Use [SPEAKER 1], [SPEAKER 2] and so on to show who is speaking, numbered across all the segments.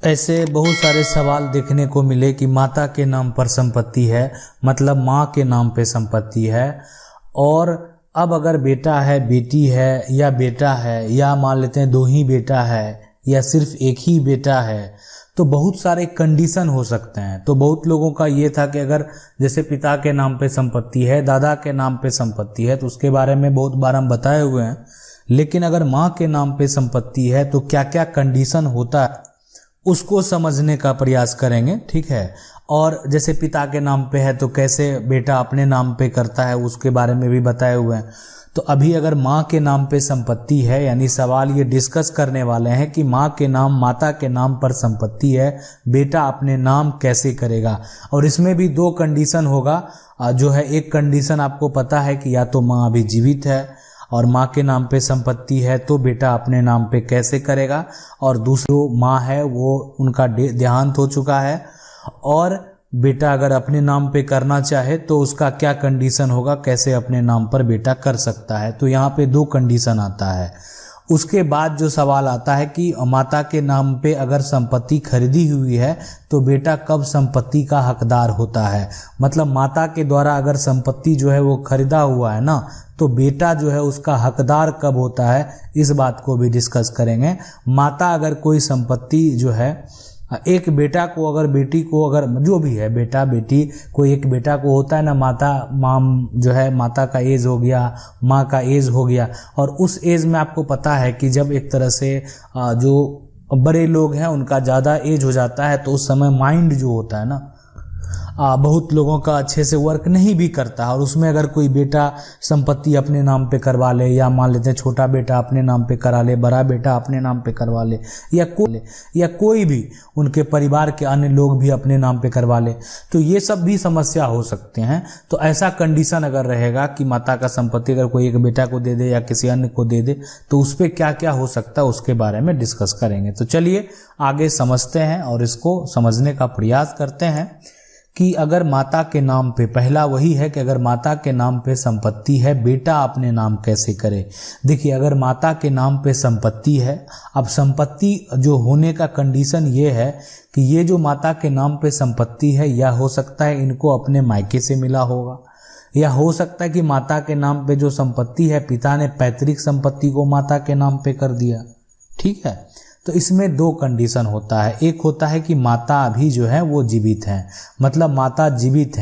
[SPEAKER 1] ऐसे बहुत सारे सवाल देखने को मिले कि माता के नाम पर संपत्ति है, मतलब माँ के नाम पे संपत्ति है, और अब अगर बेटा है, बेटी है या बेटा है, या मान लेते हैं दो ही बेटा है या सिर्फ एक ही बेटा है, तो बहुत सारे कंडीशन हो सकते हैं। तो बहुत लोगों का ये था कि अगर जैसे पिता के नाम पे संपत्ति है, दादा के नाम पे संपत्ति है, तो उसके बारे में बहुत बार हम बताए हुए हैं। लेकिन अगर माँ के नाम पे संपत्ति है तो क्या क्या कंडीशन होता है उसको समझने का प्रयास करेंगे, ठीक है। और जैसे पिता के नाम पे है तो कैसे बेटा अपने नाम पे करता है उसके बारे में भी बताए हुए हैं। तो अभी अगर माँ के नाम पे संपत्ति है, यानी सवाल ये डिस्कस करने वाले हैं कि माँ के नाम, माता के नाम पर संपत्ति है, बेटा अपने नाम कैसे करेगा। और इसमें भी दो कंडीशन होगा, जो है एक कंडीशन आपको पता है कि या तो माँ अभी जीवित है और माँ के नाम पे संपत्ति है तो बेटा अपने नाम पे कैसे करेगा, और दूसरी माँ है वो उनका देहांत हो चुका है और बेटा अगर अपने नाम पे करना चाहे तो उसका क्या कंडीशन होगा, कैसे अपने नाम पर बेटा कर सकता है। तो यहाँ पे दो कंडीशन आता है। उसके बाद जो सवाल आता है कि माता के नाम पे अगर संपत्ति खरीदी हुई है तो बेटा कब संपत्ति का हकदार होता है। मतलब माता के द्वारा अगर संपत्ति जो है वो खरीदा हुआ है ना, तो बेटा जो है उसका हकदार कब होता है, इस बात को भी डिस्कस करेंगे। माता अगर कोई संपत्ति जो है, एक बेटा को अगर बेटी को अगर जो भी है बेटा बेटी, कोई एक बेटा को होता है ना, माँ जो है माता का एज हो गया, माँ का एज हो गया, और उस एज में आपको पता है कि जब एक तरह से जो बड़े लोग हैं उनका ज़्यादा एज हो जाता है तो उस समय माइंड जो होता है ना बहुत लोगों का अच्छे से वर्क नहीं भी करता है। और उसमें अगर कोई बेटा संपत्ति अपने नाम पे करवा ले, या मान लेते हैं छोटा बेटा अपने नाम पे करा ले, बड़ा बेटा अपने नाम पे करवा ले, या कोई भी उनके परिवार के अन्य लोग भी अपने नाम पे करवा ले, तो ये सब भी समस्या हो सकते हैं। तो ऐसा कंडीशन अगर रहेगा कि माता का संपत्ति अगर कोई एक बेटा को दे दे या किसी अन्य को दे दे तो उस पर क्या क्या हो सकता है उसके बारे में डिस्कस करेंगे। तो चलिए आगे समझते हैं और इसको समझने का प्रयास करते हैं कि अगर माता के नाम पे, पहला वही है कि अगर माता के नाम पे संपत्ति है, बेटा अपने नाम कैसे करे। देखिए अगर माता के नाम पे संपत्ति है, अब संपत्ति जो होने का कंडीशन ये है कि ये जो माता के नाम पे संपत्ति है, या हो सकता है इनको अपने मायके से मिला होगा, या हो सकता है कि माता के नाम पे जो संपत्ति है पिता ने पैतृक संपत्ति को माता के नाम पे कर दिया, ठीक है। तो इसमें दो कंडीशन होता है, एक होता है कि माता अभी जो है वो जीवित हैं, मतलब माता जीवित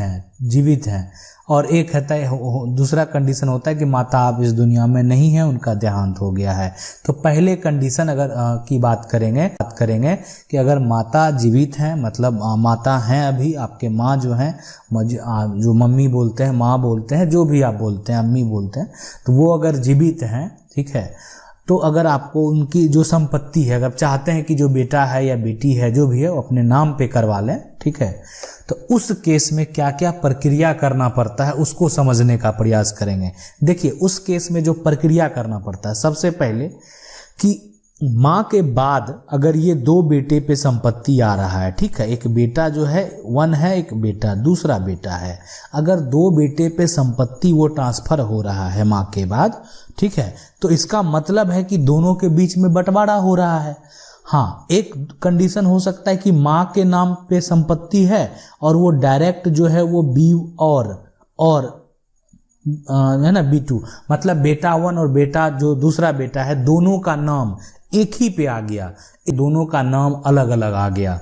[SPEAKER 1] हैं, और एक है दूसरा कंडीशन होता है कि माता अब इस दुनिया में नहीं है, उनका देहांत हो गया है। तो पहले कंडीशन अगर की बात करेंगे कि अगर माता जीवित हैं, मतलब माता हैं अभी, आपके माँ जो हैं, जो मम्मी बोलते हैं, माँ बोलते हैं, जो भी आप बोलते हैं, अम्मी बोलते हैं, तो वो अगर जीवित हैं, ठीक है, तो अगर आपको उनकी जो संपत्ति है, अगर चाहते हैं कि जो बेटा है या बेटी है जो भी है वो अपने नाम पे करवा लें, ठीक है, तो उस केस में क्या क्या प्रक्रिया करना पड़ता है उसको समझने का प्रयास करेंगे। देखिए उस केस में जो प्रक्रिया करना पड़ता है, सबसे पहले कि माँ के बाद अगर ये दो बेटे पे संपत्ति आ रहा है, ठीक है, एक बेटा जो है वन है, एक बेटा दूसरा बेटा है, अगर दो बेटे पे संपत्ति वो ट्रांसफर हो रहा है माँ के बाद, ठीक है, तो इसका मतलब है कि दोनों के बीच में बंटवारा हो रहा है। हाँ, एक कंडीशन हो सकता है कि माँ के नाम पे संपत्ति है और वो डायरेक्ट जो है वो बी और है ना B2, मतलब बेटा वन और बेटा जो दूसरा बेटा है दोनों का नाम एक ही पे आ गया, दोनों का नाम अलग अलग आ गया,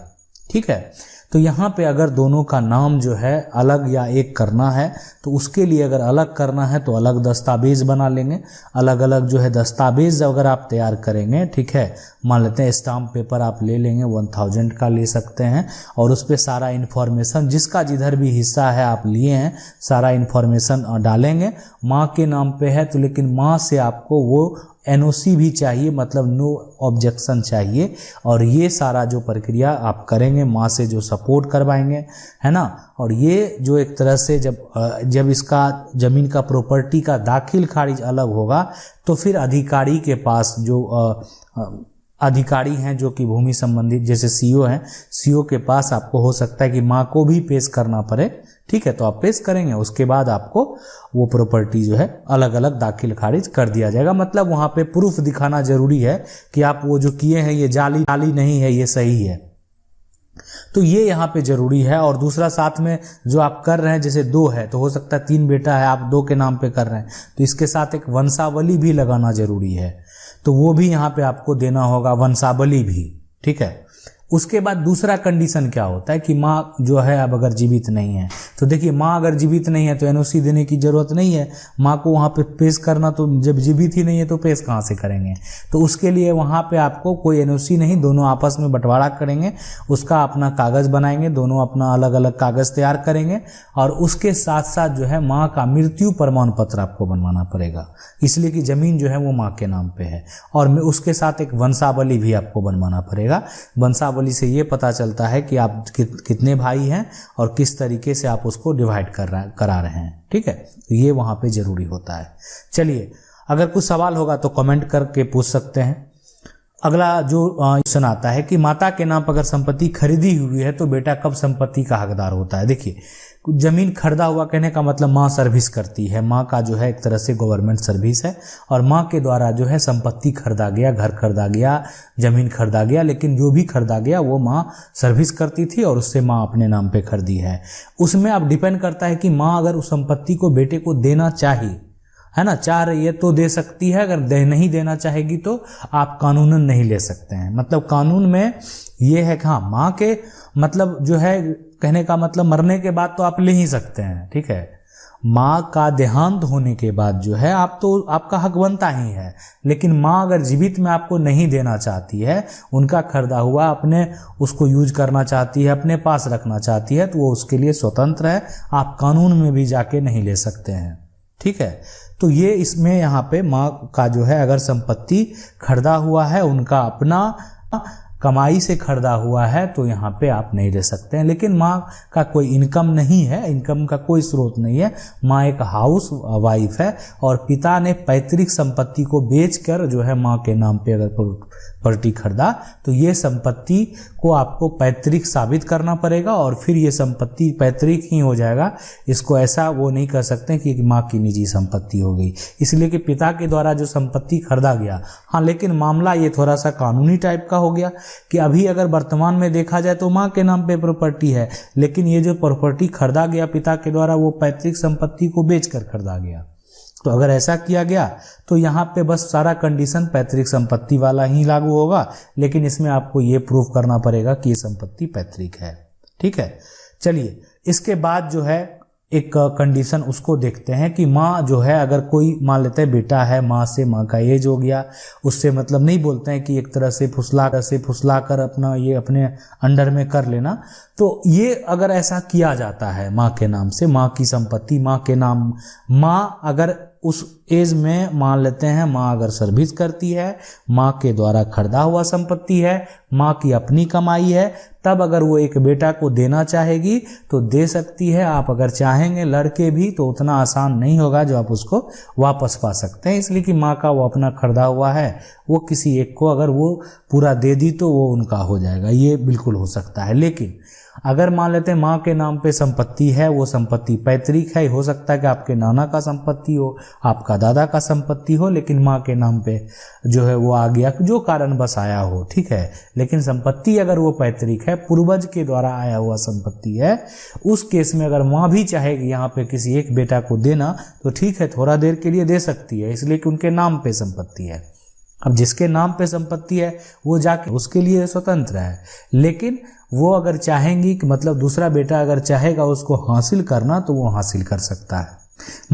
[SPEAKER 1] ठीक है। तो यहाँ पे अगर दोनों का नाम जो है अलग या एक करना है तो उसके लिए अगर अलग करना है तो अलग दस्तावेज बना लेंगे, अलग अलग जो है दस्तावेज अगर आप तैयार करेंगे, ठीक है, मान लेते हैं स्टाम्प पेपर आप ले लेंगे, 1000 का ले सकते हैं, और उस पर सारा इन्फॉर्मेशन जिसका जिधर भी हिस्सा है आप लिए हैं सारा इन्फॉर्मेशन डालेंगे। माँ के नाम पे है तो लेकिन माँ से आपको वो NOC भी चाहिए, मतलब नो ऑब्जेक्शन चाहिए, और ये सारा जो प्रक्रिया आप करेंगे माँ से जो सपोर्ट करवाएंगे, है ना। और ये जो एक तरह से जब इसका ज़मीन का प्रॉपर्टी का दाखिल खारिज अलग होगा तो फिर अधिकारी के पास जो अधिकारी हैं जो कि भूमि संबंधित जैसे CO हैं, CO के पास आपको हो सकता है कि माँ को भी पेश करना पड़े, ठीक है, तो आप पेश करेंगे, उसके बाद आपको वो प्रॉपर्टी जो है अलग अलग दाखिल खारिज कर दिया जाएगा। मतलब वहाँ पे प्रूफ दिखाना जरूरी है कि आप वो जो किए हैं ये जाली नहीं है, ये सही है, तो ये यहाँ पे जरूरी है। और दूसरा साथ में जो आप कर रहे हैं, जैसे 2 है तो हो सकता है 3 बेटा है, आप 2 के नाम पे कर रहे हैं, तो इसके साथ एक वंशावली भी लगाना जरूरी है, तो वो भी यहाँ पे आपको देना होगा, वंशावली भी, ठीक है। उसके बाद दूसरा कंडीशन क्या होता है कि माँ जो है अब अगर जीवित नहीं है, तो देखिए माँ अगर जीवित नहीं है तो एनओसी देने की जरूरत नहीं है, माँ को वहाँ पे पेश करना, तो जब जीवित ही नहीं है तो पेश कहाँ से करेंगे। तो उसके लिए वहाँ पे आपको कोई एनओसी नहीं, दोनों आपस में बंटवारा करेंगे, उसका अपना कागज़ बनाएंगे, दोनों अपना अलग अलग कागज़ तैयार करेंगे, और उसके साथ साथ जो है माँ का मृत्यु प्रमाण पत्र आपको बनवाना पड़ेगा, इसलिए कि ज़मीन जो है वो माँ के नाम पे है। और उसके साथ एक वंशावली भी आपको बनवाना पड़ेगा। वंशावली से ये पता चलता है कि आप कितने भाई हैं और किस तरीके से आप उसको डिवाइड करा रहे हैं, ठीक है। तो ये वहाँ पे ज़रूरी होता है। चलिए, अगर कुछ सवाल होगा तो कमेंट करके पूछ सकते हैं। अगला जो क्वेश्चन आता है कि माता के नाम पर अगर संपत्ति खरीदी हुई है तो बेटा कब संपत्ति का हकदार होता है। देखिए, जमीन खरीदा हुआ कहने का मतलब माँ सर्विस करती है, माँ का जो है एक तरह से गवर्नमेंट सर्विस है, और माँ के द्वारा जो है संपत्ति खरीदा गया, घर खरीदा गया, जमीन खरीदा गया, लेकिन जो भी खरीदा गया वो माँ सर्विस करती थी और उससे माँ अपने नाम पे खरीदी है। उसमें अब डिपेंड करता है कि माँ अगर उस संपत्ति को बेटे को देना चाहिए, है ना, चाह रही है तो दे सकती है, अगर नहीं देना चाहेगी तो आप कानूनन नहीं ले सकते हैं। मतलब कानून में ये है कि हाँ, माँ के मतलब जो है कहने का मतलब मरने के बाद तो आप ले ही सकते हैं, ठीक है। माँ का देहांत होने के बाद जो है आप तो आपका हक बनता ही है, लेकिन माँ अगर जीवित में आपको नहीं देना चाहती है, उनका खरीदा हुआ अपने उसको यूज करना चाहती है, अपने पास रखना चाहती है, तो वो उसके लिए स्वतंत्र है, आप कानून में भी जाके नहीं ले सकते हैं, ठीक है। तो ये इसमें यहाँ पे माँ का जो है अगर संपत्ति खरीदा हुआ है, उनका अपना कमाई से खरीदा हुआ है, तो यहाँ पे आप नहीं ले सकते हैं। लेकिन माँ का कोई इनकम नहीं है, इनकम का कोई स्रोत नहीं है, माँ एक हाउस वाइफ है, और पिता ने पैतृक संपत्ति को बेचकर जो है माँ के नाम पे अगर प्रॉपर्टी खरीदा, तो ये संपत्ति को आपको पैतृक साबित करना पड़ेगा, और फिर ये संपत्ति पैतृक ही हो जाएगा। इसको ऐसा वो नहीं कर सकते कि माँ की निजी संपत्ति हो गई, इसलिए कि पिता के द्वारा जो संपत्ति खरीदा गया। हाँ, लेकिन मामला ये थोड़ा सा कानूनी टाइप का हो गया कि अभी अगर वर्तमान में देखा जाए तो माँ के नाम पे प्रॉपर्टी है, लेकिन ये जो प्रॉपर्टी खरीदा गया पिता के द्वारा, वो पैतृक संपत्ति को बेचकर खरीदा गया। तो अगर ऐसा किया गया तो यहाँ पे बस सारा कंडीशन पैतृक संपत्ति वाला ही लागू होगा, लेकिन इसमें आपको ये प्रूफ करना पड़ेगा कि ये संपत्ति पैतृक है, ठीक है। चलिए, इसके बाद जो है एक कंडीशन उसको देखते हैं कि माँ जो है, अगर कोई मान लेते हैं बेटा है, माँ से माँ का एज हो गया, उससे मतलब नहीं बोलते हैं कि एक तरह से फुसला कर अपना ये अपने अंडर में कर लेना। तो ये अगर ऐसा किया जाता है माँ के नाम से, माँ की संपत्ति माँ के नाम, माँ अगर उस एज में मान लेते हैं माँ अगर सर्विस करती है, माँ के द्वारा खरीदा हुआ संपत्ति है, माँ की अपनी कमाई है, तब अगर वो एक बेटा को देना चाहेगी तो दे सकती है। आप अगर चाहेंगे लड़के भी तो उतना आसान नहीं होगा जो आप उसको वापस पा सकते हैं, इसलिए कि माँ का वो अपना खरीदा हुआ है, वो किसी एक को अगर वो पूरा दे दी तो वो उनका हो जाएगा, ये बिल्कुल हो सकता है। लेकिन अगर मान लेते हैं माँ के नाम पे संपत्ति है, वो संपत्ति पैतृक है, हो सकता है कि आपके नाना का संपत्ति हो, आपका दादा का संपत्ति हो, लेकिन माँ के नाम पे जो है वो आ गया, जो कारण बस आया हो, ठीक है। लेकिन संपत्ति अगर वो पैतृक है, पूर्वज के द्वारा आया हुआ संपत्ति है, उस केस में अगर माँ भी चाहेगी यहाँ पे किसी एक बेटा को देना तो ठीक है, थोड़ा देर के लिए दे सकती है, इसलिए कि उनके नाम पे संपत्ति है। अब जिसके नाम पे संपत्ति है वो जाके उसके लिए स्वतंत्र है, लेकिन वो अगर चाहेंगी कि मतलब दूसरा बेटा अगर चाहेगा उसको हासिल करना तो वो हासिल कर सकता है।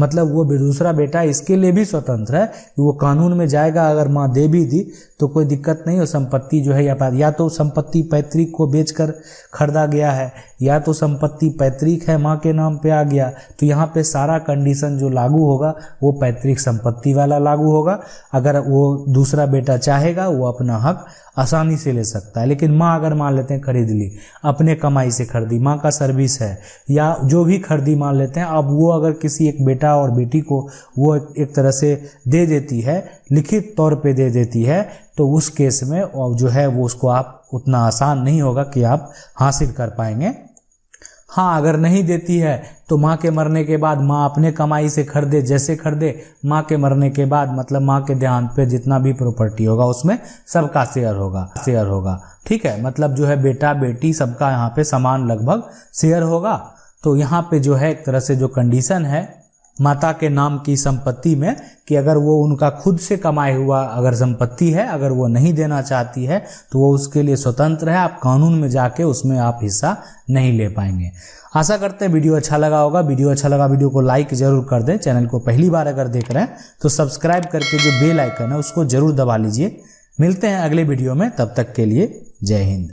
[SPEAKER 1] मतलब वो दूसरा बेटा इसके लिए भी स्वतंत्र है कि वो कानून में जाएगा, अगर माँ दे भी दी तो कोई दिक्कत नहीं हो, संपत्ति जो है या तो संपत्ति पैतृक को बेचकर खरीदा गया है, या तो संपत्ति पैतृक है माँ के नाम पे आ गया, तो यहाँ पे सारा कंडीशन जो लागू होगा वो पैतृक संपत्ति वाला लागू होगा। अगर वो दूसरा बेटा चाहेगा वो अपना हक आसानी से ले सकता है। लेकिन माँ अगर मान लेते हैं खरीद ली, अपने कमाई से खरीदी, माँ का सर्विस है या जो भी खरीदी मान लेते हैं, अब वो अगर किसी एक बेटा और बेटी को वो एक तरह से दे देती है, लिखित तौर पे दे देती है, तो उस केस में जो है वो उसको आप उतना आसान नहीं होगा कि आप हासिल कर पाएंगे। हाँ, अगर नहीं देती है तो माँ के मरने के बाद माँ अपने कमाई से खरीदे, जैसे खरीदे, माँ के मरने के बाद मतलब माँ के देहांत पे जितना भी प्रॉपर्टी होगा उसमें सबका शेयर होगा। ठीक है, मतलब जो है बेटा बेटी सबका यहाँ पे समान लगभग शेयर होगा। तो यहाँ पे जो है एक तरह से जो कंडीशन है माता के नाम की संपत्ति में कि अगर वो उनका खुद से कमाए हुआ अगर संपत्ति है, अगर वो नहीं देना चाहती है तो वो उसके लिए स्वतंत्र है, आप कानून में जाके उसमें आप हिस्सा नहीं ले पाएंगे। आशा करते हैं वीडियो अच्छा लगा होगा। वीडियो को लाइक जरूर कर दें। चैनल को पहली बार अगर देख रहे हैं तो सब्सक्राइब करके जो बेल आइकन है उसको जरूर दबा लीजिए। मिलते हैं अगले वीडियो में, तब तक के लिए जय हिंद।